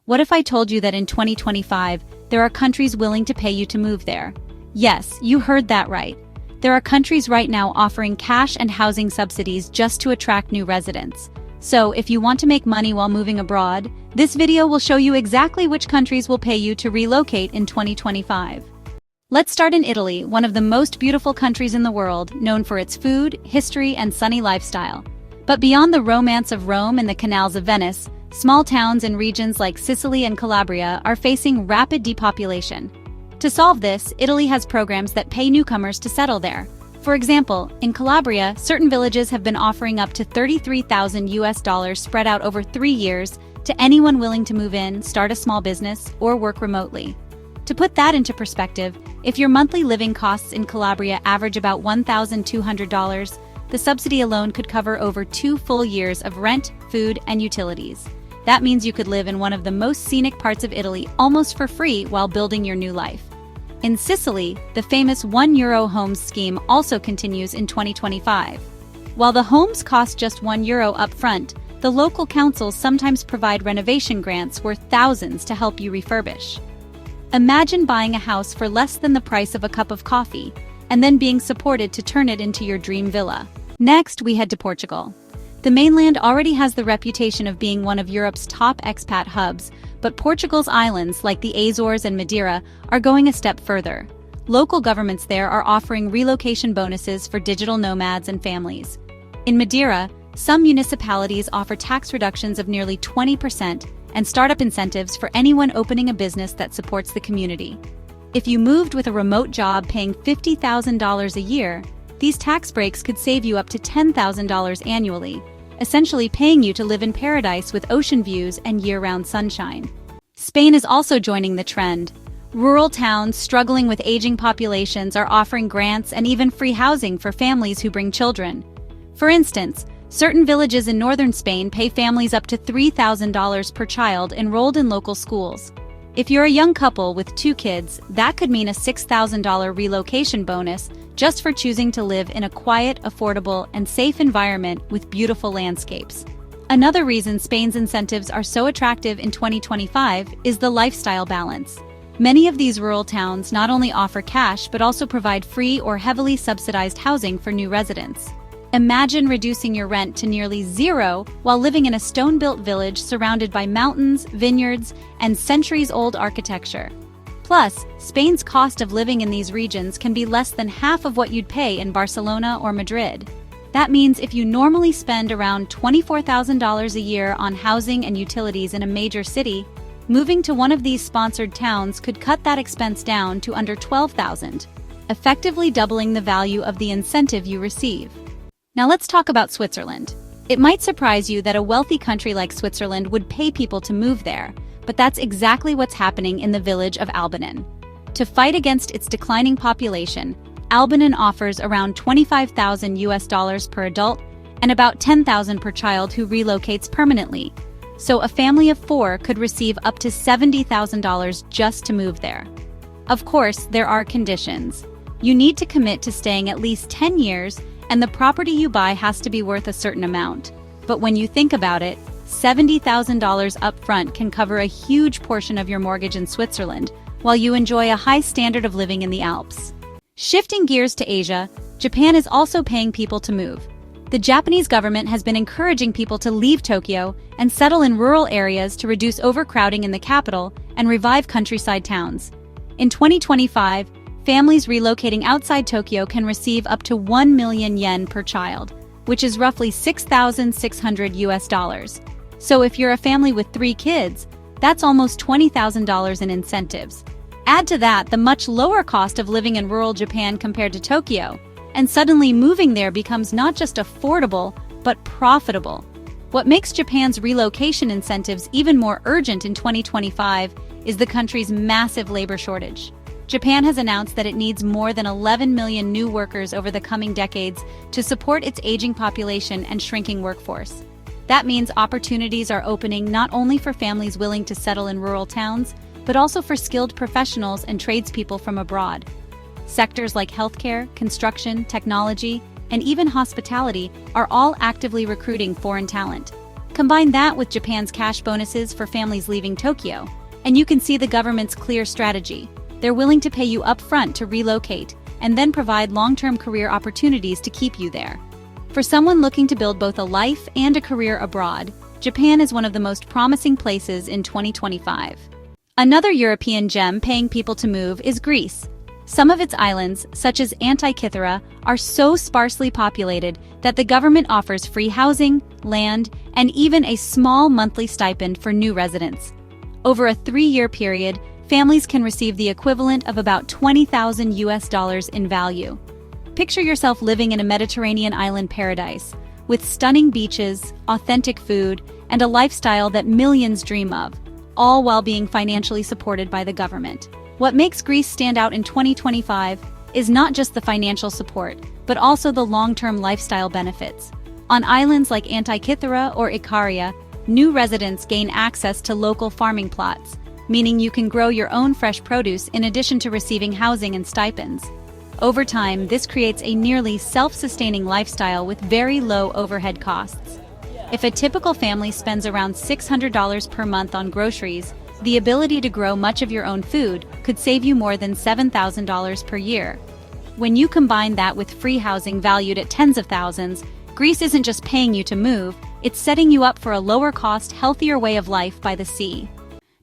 What if I told you that in 2025, there are countries willing to pay you to move there? Yes, you heard that right. There are countries right now offering cash and housing subsidies just to attract new residents. So, if you want to make money while moving abroad, this video will show you exactly which countries will pay you to relocate in 2025. Let's start in Italy, one of the most beautiful countries in the world, known for its food, history, and sunny lifestyle. But beyond the romance of Rome and the canals of Venice, small towns in regions like Sicily and Calabria are facing rapid depopulation. To solve this, Italy has programs that pay newcomers to settle there. For example, in Calabria, certain villages have been offering up to $33,000 spread out over 3 years to anyone willing to move in, start a small business, or work remotely. To put that into perspective, if your monthly living costs in Calabria average about $1,200, the subsidy alone could cover over 2 full years of rent, food, and utilities. That means you could live in one of the most scenic parts of Italy almost for free while building your new life. In Sicily, the famous €1 homes scheme also continues in 2025. While the homes cost just €1 upfront, the local councils sometimes provide renovation grants worth thousands to help you refurbish. Imagine buying a house for less than the price of a cup of coffee, and then being supported to turn it into your dream villa. Next, we head to Portugal. The mainland already has the reputation of being one of Europe's top expat hubs, but Portugal's islands, like the Azores and Madeira, are going a step further. Local governments there are offering relocation bonuses for digital nomads and families. In Madeira, some municipalities offer tax reductions of nearly 20% and startup incentives for anyone opening a business that supports the community. If you moved with a remote job paying $50,000 a year, these tax breaks could save you up to $10,000 annually, essentially paying you to live in paradise with ocean views and year-round sunshine. Spain is also joining the trend. Rural towns struggling with aging populations are offering grants and even free housing for families who bring children. For instance, certain villages in northern Spain pay families up to $3,000 per child enrolled in local schools. If you're a young couple with 2 kids, that could mean a $6,000 relocation bonus just for choosing to live in a quiet, affordable, and safe environment with beautiful landscapes. Another reason Spain's incentives are so attractive in 2025 is the lifestyle balance. Many of these rural towns not only offer cash but also provide free or heavily subsidized housing for new residents. Imagine reducing your rent to nearly zero while living in a stone-built village surrounded by mountains, vineyards, and centuries-old architecture. Plus, Spain's cost of living in these regions can be less than half of what you'd pay in Barcelona or Madrid. That means if you normally spend around $24,000 a year on housing and utilities in a major city, moving to one of these sponsored towns could cut that expense down to under $12,000, effectively doubling the value of the incentive you receive. Now let's talk about Switzerland. It might surprise you that a wealthy country like Switzerland would pay people to move there, but that's exactly what's happening in the village of Albanen. To fight against its declining population, Albanen offers around $25,000 per adult and about $10,000 per child who relocates permanently. So a family of 4 could receive up to $70,000 just to move there. Of course, there are conditions. You need to commit to staying at least 10 years, and the property you buy has to be worth a certain amount. But when you think about it, $70,000 upfront can cover a huge portion of your mortgage in Switzerland, while you enjoy a high standard of living in the Alps. Shifting gears to Asia, Japan is also paying people to move. The Japanese government has been encouraging people to leave Tokyo and settle in rural areas to reduce overcrowding in the capital and revive countryside towns. In 2025, families relocating outside Tokyo can receive up to 1 million yen per child, which is roughly $6,600. So if you're a family with 3 kids, that's almost $20,000 in incentives. Add to that the much lower cost of living in rural Japan compared to Tokyo, and suddenly moving there becomes not just affordable, but profitable. What makes Japan's relocation incentives even more urgent in 2025 is the country's massive labor shortage. Japan has announced that it needs more than 11 million new workers over the coming decades to support its aging population and shrinking workforce. That means opportunities are opening not only for families willing to settle in rural towns, but also for skilled professionals and tradespeople from abroad. Sectors like healthcare, construction, technology, and even hospitality are all actively recruiting foreign talent. Combine that with Japan's cash bonuses for families leaving Tokyo, and you can see the government's clear strategy. They're willing to pay you up front to relocate, and then provide long-term career opportunities to keep you there. For someone looking to build both a life and a career abroad, Japan is one of the most promising places in 2025. Another European gem paying people to move is Greece. Some of its islands, such as Antikythera, are so sparsely populated that the government offers free housing, land, and even a small monthly stipend for new residents. Over a 3-year period, families can receive the equivalent of about $20,000 in value. Picture yourself living in a Mediterranean island paradise, with stunning beaches, authentic food, and a lifestyle that millions dream of, all while being financially supported by the government. What makes Greece stand out in 2025 is not just the financial support, but also the long-term lifestyle benefits. On islands like Antikythera or Ikaria, new residents gain access to local farming plots, meaning you can grow your own fresh produce in addition to receiving housing and stipends. Over time, this creates a nearly self-sustaining lifestyle with very low overhead costs. If a typical family spends around $600 per month on groceries, the ability to grow much of your own food could save you more than $7,000 per year. When you combine that with free housing valued at tens of thousands, Greece isn't just paying you to move, it's setting you up for a lower-cost, healthier way of life by the sea.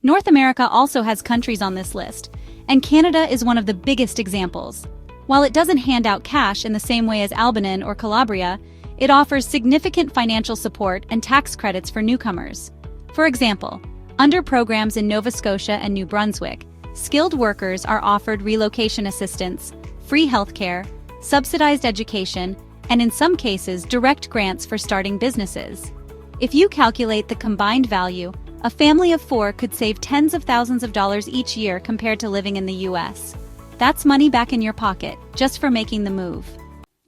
North America also has countries on this list, and Canada is one of the biggest examples. While it doesn't hand out cash in the same way as Albanese or Calabria, it offers significant financial support and tax credits for newcomers. For example, under programs in Nova Scotia and New Brunswick, skilled workers are offered relocation assistance, free healthcare, subsidized education, and in some cases, direct grants for starting businesses. If you calculate the combined value, a family of 4 could save tens of thousands of dollars each year compared to living in the US. That's money back in your pocket, just for making the move.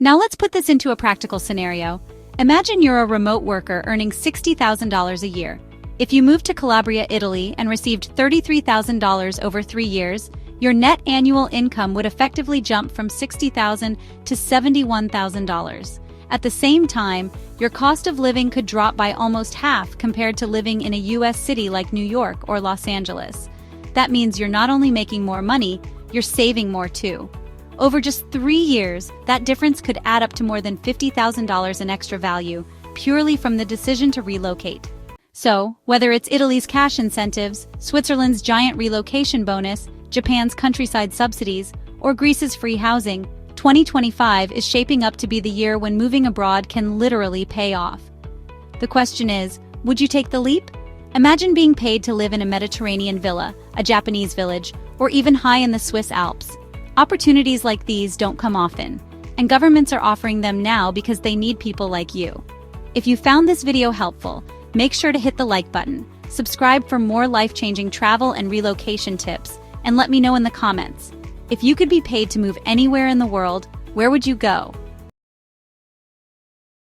Now let's put this into a practical scenario. Imagine you're a remote worker earning $60,000 a year. If you moved to Calabria, Italy, and received $33,000 over 3 years, your net annual income would effectively jump from $60,000 to $71,000. At the same time, your cost of living could drop by almost half compared to living in a US city like New York or Los Angeles. That means you're not only making more money, you're saving more too. Over just 3 years, that difference could add up to more than $50,000 in extra value, purely from the decision to relocate. So, whether it's Italy's cash incentives, Switzerland's giant relocation bonus, Japan's countryside subsidies, or Greece's free housing, 2025 is shaping up to be the year when moving abroad can literally pay off. The question is, would you take the leap? Imagine being paid to live in a Mediterranean villa, a Japanese village, or even high in the Swiss Alps. Opportunities like these don't come often, and governments are offering them now because they need people like you. If you found this video helpful, make sure to hit the like button, subscribe for more life-changing travel and relocation tips, and let me know in the comments. If you could be paid to move anywhere in the world, where would you go?